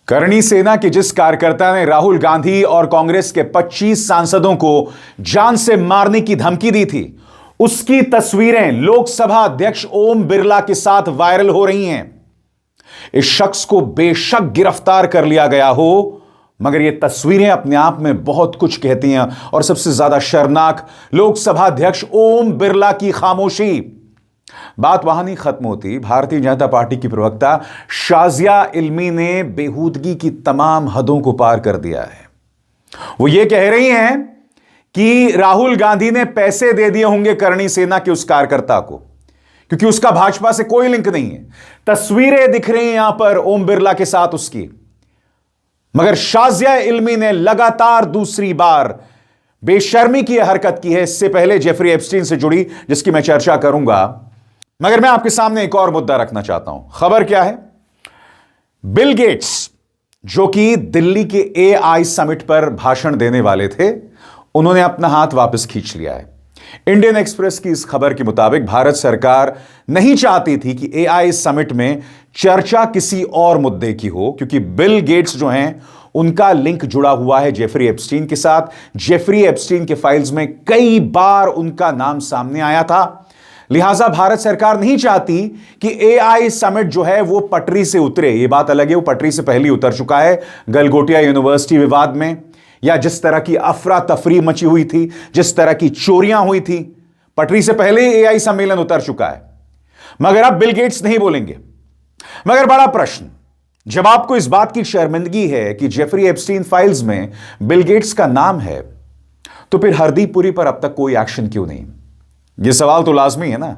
करणी सेना के जिस कार्यकर्ता ने राहुल गांधी और कांग्रेस के 25 सांसदों को जान से मारने की धमकी दी थी, उसकी तस्वीरें लोकसभा अध्यक्ष ओम बिरला के साथ वायरल हो रही हैं। इस शख्स को बेशक गिरफ्तार कर लिया गया हो, मगर ये तस्वीरें अपने आप में बहुत कुछ कहती हैं। और सबसे ज्यादा शर्मनाक, लोकसभा अध्यक्ष ओम बिरला की खामोशी। बात वहां नहीं खत्म होती। भारतीय जनता पार्टी की प्रवक्ता शाजिया इल्मी ने बेहूदगी की तमाम हदों को पार कर दिया है। वो ये कह रही हैं कि राहुल गांधी ने पैसे दे दिए होंगे करणी सेना के उस कार्यकर्ता को, क्योंकि उसका भाजपा से कोई लिंक नहीं है। तस्वीरें दिख रही हैं यहां पर ओम बिरला के साथ उसकी। मगर शाजिया इल्मी ने लगातार दूसरी बार बेशर्मी की हरकत की है, इससे पहले जेफरी एप्स्टीन से जुड़ी, जिसकी मैं चर्चा करूंगा। मगर मैं आपके सामने एक और मुद्दा रखना चाहता हूं। खबर क्या है? बिल गेट्स, जो कि दिल्ली के AI समिट पर भाषण देने वाले थे, उन्होंने अपना हाथ वापस खींच लिया है। इंडियन एक्सप्रेस की इस खबर के मुताबिक भारत सरकार नहीं चाहती थी कि AI समिट में चर्चा किसी और मुद्दे की हो, क्योंकि बिल गेट्स जो हैं उनका लिंक जुड़ा हुआ है जेफरी एप्स्टीन के साथ। जेफरी एप्स्टीन के फाइल्स में कई बार उनका नाम सामने आया था। लिहाजा भारत सरकार नहीं चाहती कि AI समिट जो है वो पटरी से उतरे। ये बात अलग है, वो पटरी से पहले उतर चुका है। गलगोटिया यूनिवर्सिटी विवाद में, या जिस तरह की अफरा तफरी मची हुई थी, जिस तरह की चोरियां हुई थी, पटरी से पहले AI सम्मेलन उतर चुका है। मगर अब बिल गेट्स नहीं बोलेंगे। मगर बड़ा प्रश्न, जब आपको इस बात की शर्मिंदगी है कि जेफरी एप्स्टीन फाइल्स में बिल गेट्स का नाम है, तो फिर हरदीप पुरी पर अब तक कोई एक्शन क्यों नहीं? यह सवाल तो लाजमी है ना।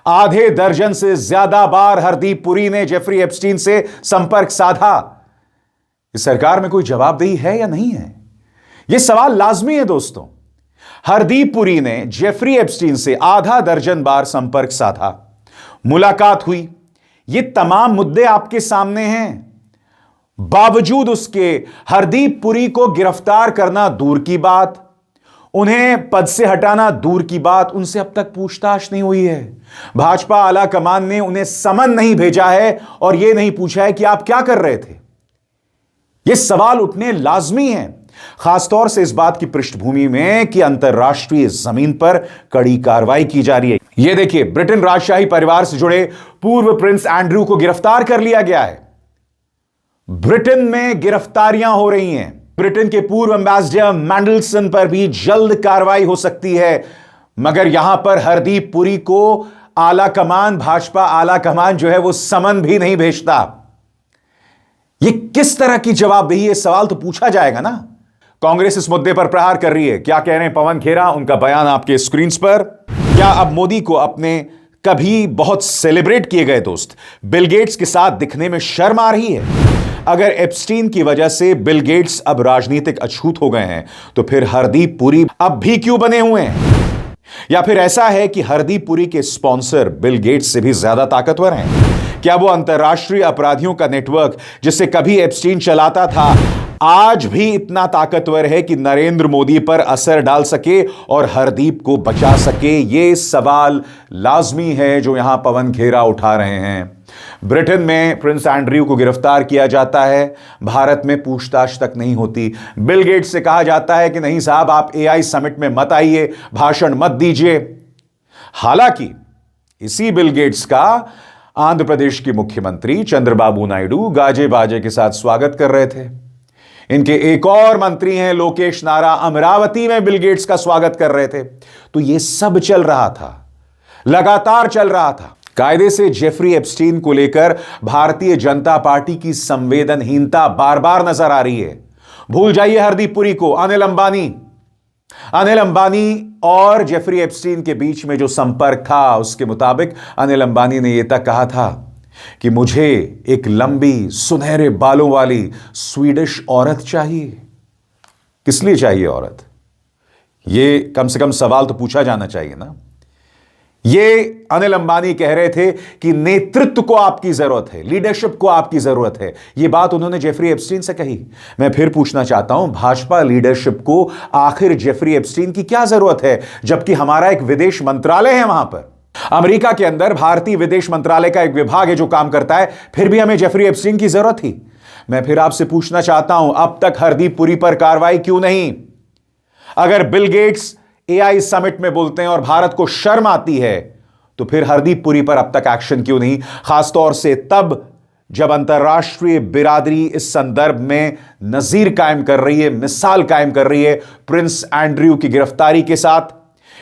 आधे दर्जन से ज्यादा बार हरदीप पुरी ने जेफरी एप्स्टीन से संपर्क साधा। इस सरकार में कोई जवाबदेही है या नहीं है? यह सवाल लाजमी है दोस्तों। हरदीप पुरी ने जेफरी एप्स्टीन से आधा दर्जन बार संपर्क साधा, मुलाकात हुई। ये तमाम मुद्दे आपके सामने हैं। बावजूद उसके हरदीप पुरी को गिरफ्तार करना दूर की बात, उन्हें पद से हटाना दूर की बात, उनसे अब तक पूछताछ नहीं हुई है। भाजपा आला कमान ने उन्हें समन नहीं भेजा है और यह नहीं पूछा है कि आप क्या कर रहे थे। यह सवाल उठने लाजमी है, खासतौर से इस बात की पृष्ठभूमि में कि अंतर्राष्ट्रीय जमीन पर कड़ी कार्रवाई की जा रही है। यह देखिए, ब्रिटेन राजशाही परिवार से जुड़े पूर्व प्रिंस एंड्रयू को गिरफ्तार कर लिया गया है। ब्रिटेन में गिरफ्तारियां हो रही हैं। ब्रिटेन के पूर्व एम्बेसडर मैंडलसन पर भी जल्द कार्रवाई हो सकती है। मगर यहां पर हरदीप पुरी को आला कमान, भाजपा आला कमान जो है वो समन भी नहीं भेजता। यह किस तरह की जवाबदेही है, सवाल तो पूछा जाएगा ना। कांग्रेस इस मुद्दे पर प्रहार कर रही है। क्या कह रहे हैं पवन खेरा? उनका बयान आपके स्क्रीन पर। क्या अब मोदी को अपने कभी बहुत सेलिब्रेट किए गए दोस्त बिल गेट्स के साथ दिखने में शर्म आ रही है? अगर एप्स्टीन की वजह से बिल गेट्स अब राजनीतिक अछूत हो गए हैं, तो फिर हरदीप पुरी अब भी क्यों बने हुए हैं? या फिर ऐसा है कि हरदीप पुरी के स्पॉन्सर बिल गेट्स से भी ज्यादा ताकतवर हैं? क्या वो अंतर्राष्ट्रीय अपराधियों का नेटवर्क जिसे कभी एप्स्टीन चलाता था, आज भी इतना ताकतवर है कि नरेंद्र मोदी पर असर डाल सके और हरदीप को बचा सके? ये सवाल लाजमी है जो यहां पवन खेरा उठा रहे हैं। ब्रिटेन में प्रिंस एंड्रयू को गिरफ्तार किया जाता है, भारत में पूछताछ तक नहीं होती। बिल गेट्स से कहा जाता है कि नहीं साहब, आप AI समिट में मत आइए, भाषण मत दीजिए। हालांकि इसी बिल गेट्स का आंध्र प्रदेश के मुख्यमंत्री चंद्रबाबू नायडू गाजे बाजे के साथ स्वागत कर रहे थे। इनके एक और मंत्री हैं लोकेश नारा, अमरावती में बिल गेट्स का स्वागत कर रहे थे। तो यह सब चल रहा था, लगातार चल रहा था। कायदे से जेफरी एप्स्टीन को लेकर भारतीय जनता पार्टी की संवेदनहीनता बार बार नजर आ रही है। भूल जाइए हरदीप पुरी को, अनिल अंबानी और जेफरी एप्स्टीन के बीच में जो संपर्क था, उसके मुताबिक अनिल अंबानी ने यह तक कहा था कि मुझे एक लंबी सुनहरे बालों वाली स्वीडिश औरत चाहिए। किस लिए चाहिए औरत? यह कम से कम सवाल तो पूछा जाना चाहिए ना। ये अनिल अंबानी कह रहे थे कि नेतृत्व को आपकी जरूरत है, लीडरशिप को आपकी जरूरत है। यह बात उन्होंने जेफरी एप्स्टीन से कही। मैं फिर पूछना चाहता हूं, भाजपा लीडरशिप को आखिर जेफरी एप्स्टीन की क्या जरूरत है, जबकि हमारा एक विदेश मंत्रालय है वहां पर। अमेरिका के अंदर भारतीय विदेश मंत्रालय का एक विभाग है जो काम करता है, फिर भी हमें जेफरी एप्स्टीन की जरूरत थी। मैं फिर आपसे पूछना चाहता हूं, अब तक हरदीप पुरी पर कार्रवाई क्यों नहीं? अगर बिल गेट्स एआई समिट में बोलते हैं और भारत को शर्म आती है, तो फिर हरदीप पुरी पर अब तक एक्शन क्यों नहीं? खासतौर से तब जब अंतर्राष्ट्रीय बिरादरी इस संदर्भ में नजीर कायम कर रही है, मिसाल कायम कर रही है प्रिंस एंड्रयू की गिरफ्तारी के साथ,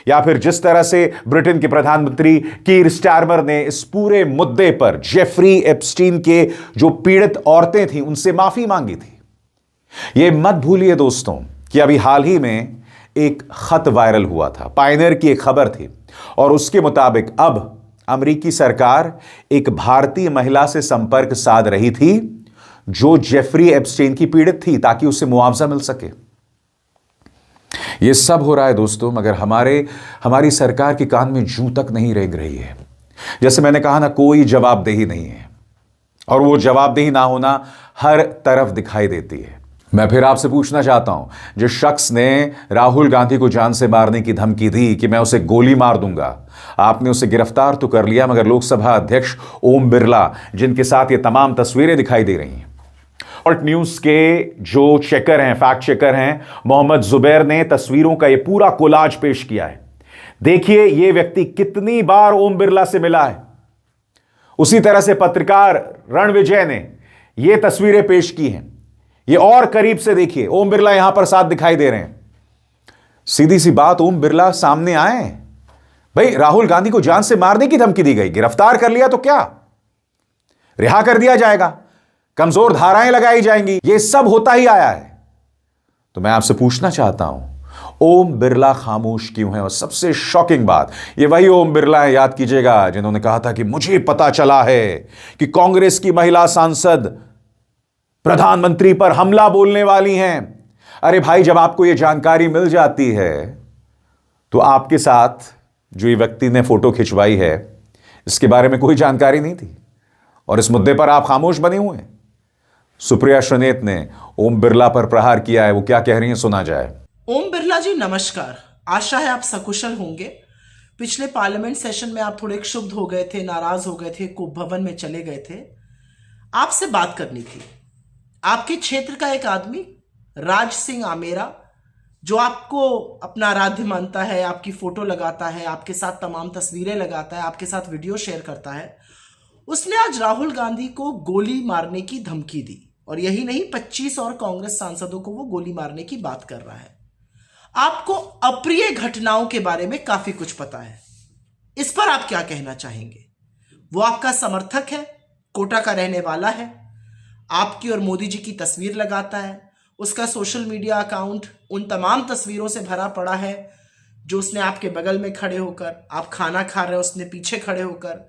या फिर जिस तरह से ब्रिटेन के प्रधानमंत्री कीर स्टारमर ने इस पूरे मुद्दे पर जेफरी एप्स्टीन के जो पीड़ित औरतें थीं उनसे माफी मांगी थी। यह मत भूलिए दोस्तों कि अभी हाल ही में एक खत वायरल हुआ था, पायनियर की एक खबर थी, और उसके मुताबिक अब अमेरिकी सरकार एक भारतीय महिला से संपर्क साध रही थी जो जेफरी एप्स्टीन की पीड़ित थी, ताकि उसे मुआवजा मिल सके। यह सब हो रहा है दोस्तों, मगर हमारी सरकार के कान में जूं तक नहीं रेंग रही है। जैसे मैंने कहा ना, कोई जवाबदेही नहीं है, और वो जवाबदेही ना होना हर तरफ दिखाई देती है। मैं फिर आपसे पूछना चाहता हूं, जिस शख्स ने राहुल गांधी को जान से मारने की धमकी दी कि मैं उसे गोली मार दूंगा, आपने उसे गिरफ्तार तो कर लिया, मगर लोकसभा अध्यक्ष ओम बिरला, जिनके साथ ये तमाम तस्वीरें दिखाई दे रही हैं, और न्यूज के जो चेकर हैं, फैक्ट चेकर हैं, मोहम्मद जुबैर ने तस्वीरों का यह पूरा कोलाज पेश किया है। देखिए यह व्यक्ति कितनी बार ओम बिरला से मिला है। उसी तरह से पत्रकार रणविजय ने यह तस्वीरें पेश की हैं। ये और करीब से देखिए, ओम बिरला यहां पर साथ दिखाई दे रहे हैं। सीधी सी बात, ओम बिरला सामने आए। भाई, राहुल गांधी को जान से मारने की धमकी दी गई, गिरफ्तार कर लिया तो क्या, रिहा कर दिया जाएगा, कमजोर धाराएं लगाई जाएंगी, ये सब होता ही आया है। तो मैं आपसे पूछना चाहता हूं, ओम बिरला खामोश क्यों है? और सबसे शॉकिंग बात, ये वही ओम बिरला है, याद कीजिएगा, जिन्होंने कहा था कि मुझे पता चला है कि कांग्रेस की महिला सांसद प्रधानमंत्री पर हमला बोलने वाली हैं। अरे भाई, जब आपको यह जानकारी मिल जाती है तो आपके साथ जो ये व्यक्ति ने फोटो खिंचवाई है, इसके बारे में कोई जानकारी नहीं थी, और इस मुद्दे पर आप खामोश बने हुए हैं। सुप्रिया श्रीनेत ने ओम बिरला पर प्रहार किया है, वो क्या कह रही हैं सुना जाए। ओम बिरला जी नमस्कार, आशा है आप सकुशल होंगे। पिछले पार्लियामेंट सेशन में आप थोड़े क्षुब्ध हो गए थे, नाराज हो गए थे, कुप भवन में चले गए थे। आपसे बात करनी थी। आपके क्षेत्र का एक आदमी राज सिंह आमेरा, जो आपको अपना आराध्य मानता है, आपकी फोटो लगाता है, आपके साथ तमाम तस्वीरें लगाता है, आपके साथ वीडियो शेयर करता है, उसने आज राहुल गांधी को गोली मारने की धमकी दी, और यही नहीं 25 और कांग्रेस सांसदों को वो गोली मारने की बात कर रहा है। आपको अप्रिय घटनाओं के बारे में काफी कुछ पता है, इस पर आप क्या कहना चाहेंगे? वो आपका समर्थक है, कोटा का रहने वाला है, आपकी और मोदी जी की तस्वीर लगाता है, उसका सोशल मीडिया अकाउंट उन तमाम तस्वीरों से भरा पड़ा है जो उसने आपके बगल में खड़े होकर, आप खाना खा रहे हो उसने पीछे खड़े होकर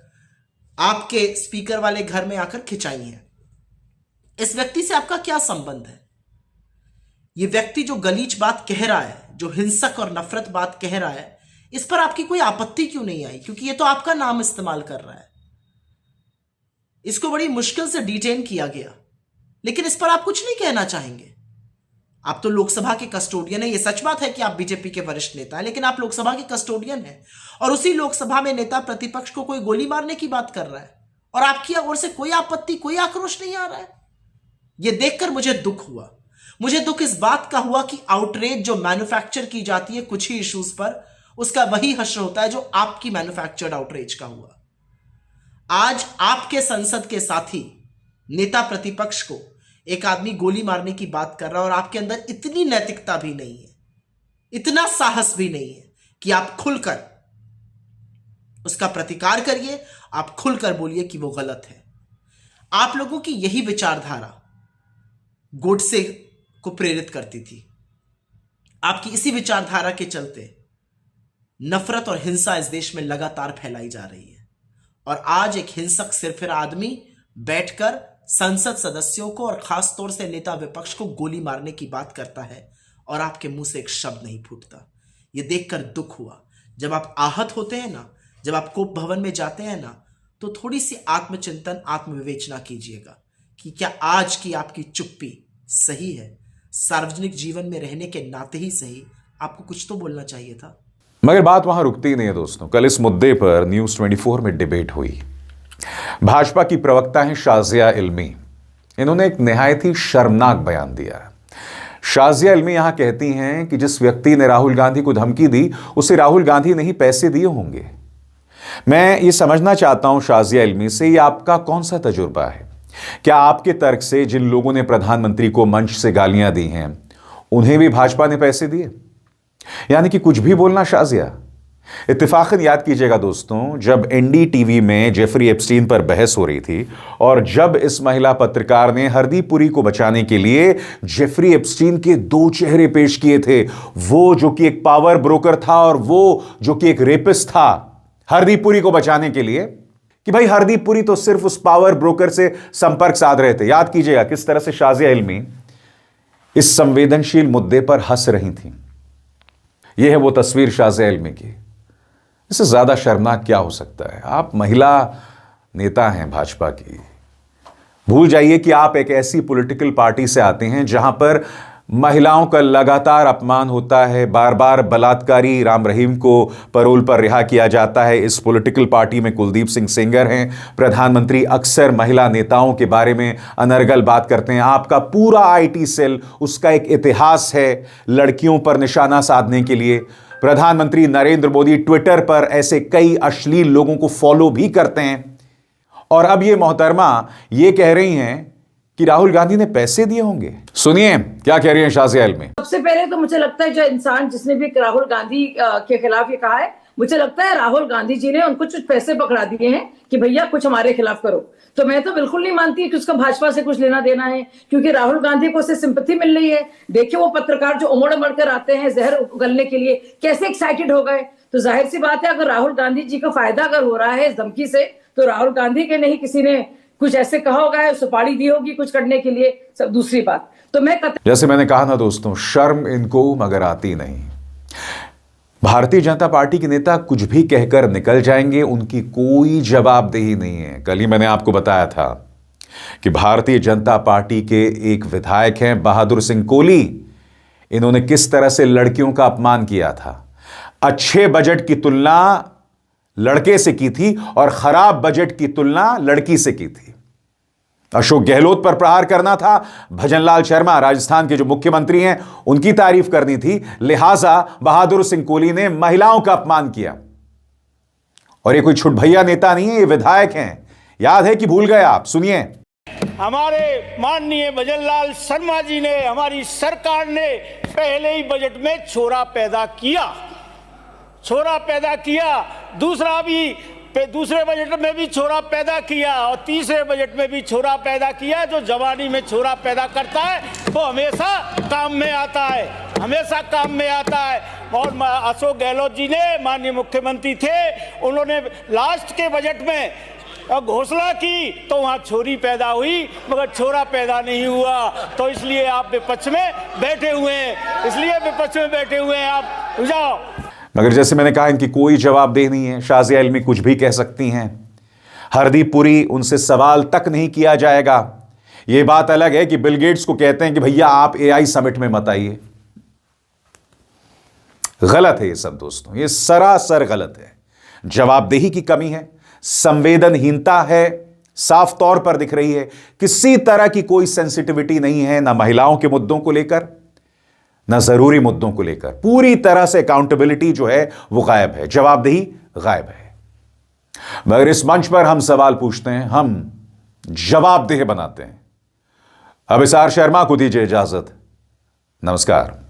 आपके स्पीकर वाले घर में आकर खिंचाई है। इस व्यक्ति से आपका क्या संबंध है? ये व्यक्ति जो गलीच बात कह रहा है, जो हिंसक और नफरत बात कह रहा है, इस पर आपकी कोई आपत्ति क्यों नहीं आई? क्योंकि ये तो आपका नाम इस्तेमाल कर रहा है। इसको बड़ी मुश्किल से डिटेन किया गया, लेकिन इस पर आप कुछ नहीं कहना चाहेंगे। आप तो लोकसभा के कस्टोडियन है। ये सच बात है कि आप बीजेपी के वरिष्ठ नेता हैं, लेकिन आप लोकसभा के कस्टोडियन हैं, और उसी लोकसभा में नेता प्रतिपक्ष को कोई गोली मारने की बात कर रहा है, और आपकी ओर से कोई आपत्ति, कोई आक्रोश नहीं आ रहा है। यह देखकर मुझे दुख हुआ। मुझे दुख इस बात का हुआ कि आउटरेज जो मैन्युफैक्चर की जाती है कुछ ही इश्यूज पर, उसका वही हश्र होता है जो आपकी मैन्युफैक्चर्ड आउटरेज का हुआ। आज आपके संसद के साथी नेता प्रतिपक्ष को एक आदमी गोली मारने की बात कर रहा है, और आपके अंदर इतनी नैतिकता भी नहीं है, इतना साहस भी नहीं है कि आप खुलकर उसका प्रतिकार करिए, आप खुलकर बोलिए कि वो गलत है। आप लोगों की यही विचारधारा गोडसे को प्रेरित करती थी। आपकी इसी विचारधारा के चलते नफरत और हिंसा इस देश में लगातार फैलाई जा रही है, और आज एक हिंसक सिरफिरा आदमी बैठकर संसद सदस्यों को और खास तौर से नेता विपक्ष को गोली मारने की बात करता है, और आपके मुंह से एक शब्द नहीं फूटता। यह देखकर दुख हुआ। जब आप आहत होते हैं ना, जब आप कोप भवन में जाते हैं ना, तो थोड़ी सी आत्मचिंतन, आत्मविवेचना कीजिएगा कि क्या आज की आपकी चुप्पी सही है? सार्वजनिक जीवन में रहने के नाते ही सही, आपको कुछ तो बोलना चाहिए था। मगर बात वहां रुकती नहीं है दोस्तों। कल इस मुद्दे पर न्यूज 24 में डिबेट हुई। भाजपा की प्रवक्ता हैं शाजिया इल्मी, इन्होंने एक निहायत ही शर्मनाक बयान दिया है। शाजिया इल्मी यहां कहती हैं कि जिस व्यक्ति ने राहुल गांधी को धमकी दी उसे राहुल गांधी ने ही पैसे दिए होंगे। मैं ये समझना चाहता हूं शाजिया इल्मी से, ये आपका कौन सा तजुर्बा है? क्या आपके तर्क से जिन लोगों ने प्रधानमंत्री को मंच से गालियां दी हैं उन्हें भी भाजपा ने पैसे दिए? यानी कि कुछ भी बोलना शाजिया। इत्तेफाकन याद कीजिएगा दोस्तों, जब एनडीटीवी में जेफरी एप्स्टीन पर बहस हो रही थी और जब इस महिला पत्रकार ने हरदीप पुरी को बचाने के लिए जेफरी एप्स्टीन के दो चेहरे पेश किए थे, वो जो कि एक पावर ब्रोकर था और वो जो कि एक रेपिस्ट था, हरदीप पुरी को बचाने के लिए, कि भाई हरदीप पुरी तो सिर्फ उस पावर ब्रोकर से संपर्क साध रहे थे। याद कीजिएगा किस तरह से शाजिया इल्मी इस संवेदनशील मुद्दे पर हंस रही थी। यह है वो तस्वीर शाजिया इल्मी की। इससे ज्यादा शर्मनाक क्या हो सकता है? आप महिला नेता हैं भाजपा की। भूल जाइए कि आप एक ऐसी पॉलिटिकल पार्टी से आते हैं जहां पर महिलाओं का लगातार अपमान होता है, बार बार बलात्कारी राम रहीम को पैरोल पर रिहा किया जाता है। इस पॉलिटिकल पार्टी में कुलदीप सिंह सेंगर हैं। प्रधानमंत्री अक्सर महिला नेताओं के बारे में अनर्गल बात करते हैं। आपका पूरा आईटी सेल, उसका एक इतिहास है लड़कियों पर निशाना साधने के लिए। प्रधानमंत्री नरेंद्र मोदी ट्विटर पर ऐसे कई अश्लील लोगों को फॉलो भी करते हैं। और अब ये मोहतरमा ये कह रही हैं कि राहुल गांधी ने पैसे दिए होंगे। सुनिए क्या कह रही हैं शाजिया इल्मी। सबसे पहले तो मुझे लगता है जो इंसान जिसने भी राहुल गांधी के खिलाफ ये कहा है, मुझे लगता है राहुल गांधी जी ने उनको कुछ पैसे पकड़ा दिए हैं कि भैया कुछ हमारे खिलाफ करो। तो मैं तो बिल्कुल नहीं मानती कि उसका भाजपा से कुछ लेना देना है, क्योंकि राहुल गांधी को उससे सिंपैथी मिल रही है। देखिए वो पत्रकार जो उमड़ उमड़ कर आते हैं जहर उगलने के लिए, कैसे एक्साइटेड हो गए। तो जाहिर सी बात है अगर राहुल गांधी जी का फायदा अगर हो रहा है इस धमकी से, तो राहुल गांधी के नहीं किसी ने कुछ ऐसे कहा होगा, सुपारी दी होगी कुछ करने के लिए। सब दूसरी बात तो मैं जैसे मैंने कहा ना दोस्तों, शर्म इनको मगर आती नहीं। भारतीय जनता पार्टी के नेता कुछ भी कहकर निकल जाएंगे, उनकी कोई जवाबदेही नहीं है। कल ही मैंने आपको बताया था कि भारतीय जनता पार्टी के एक विधायक हैं बहादुर सिंह कोहली, इन्होंने किस तरह से लड़कियों का अपमान किया था। अच्छे बजट की तुलना लड़के से की थी और खराब बजट की तुलना लड़की से की थी। अशोक गहलोत पर प्रहार करना था, भजनलाल शर्मा राजस्थान के जो मुख्यमंत्री हैं उनकी तारीफ करनी थी, लिहाजा बहादुर सिंह कोहली ने महिलाओं का अपमान किया। और ये कोई छुटभैया नेता नहीं है, ये विधायक हैं। याद है कि भूल गए आप? सुनिए। हमारे माननीय भजनलाल शर्मा जी ने, हमारी सरकार ने पहले ही बजट में छोरा पैदा किया, दूसरा भी दूसरे बजट में भी छोरा पैदा किया और तीसरे बजट में भी छोरा पैदा किया। जो जवानी में छोरा पैदा करता है वो हमेशा काम में आता है। और अशोक गहलोत जी ने, माननीय मुख्यमंत्री थे, उन्होंने लास्ट के बजट में घोषणा की तो वहां छोरी पैदा हुई मगर छोरा पैदा नहीं हुआ। तो इसलिए आप विपक्ष में बैठे हुए हैं, आप जाओ। मगर जैसे मैंने कहा इनकी कोई जवाबदेही नहीं है। शाजिया इल्मी कुछ भी कह सकती हैं, हरदीप पुरी उनसे सवाल तक नहीं किया जाएगा। यह बात अलग है कि बिल गेट्स को कहते हैं कि भैया आप एआई समिट में मत आइए। गलत है ये सब दोस्तों, ये सरासर गलत है। जवाबदेही की कमी है, संवेदनहीनता है, साफ तौर पर दिख रही है। किसी तरह की कोई सेंसिटिविटी नहीं है, ना महिलाओं के मुद्दों को लेकर ना जरूरी मुद्दों को लेकर। पूरी तरह से अकाउंटेबिलिटी जो है वो गायब है, जवाबदेही गायब है। मगर इस मंच पर हम सवाल पूछते हैं, हम जवाबदेह बनाते हैं। अब इसार शर्मा को दीजिए इजाजत। नमस्कार।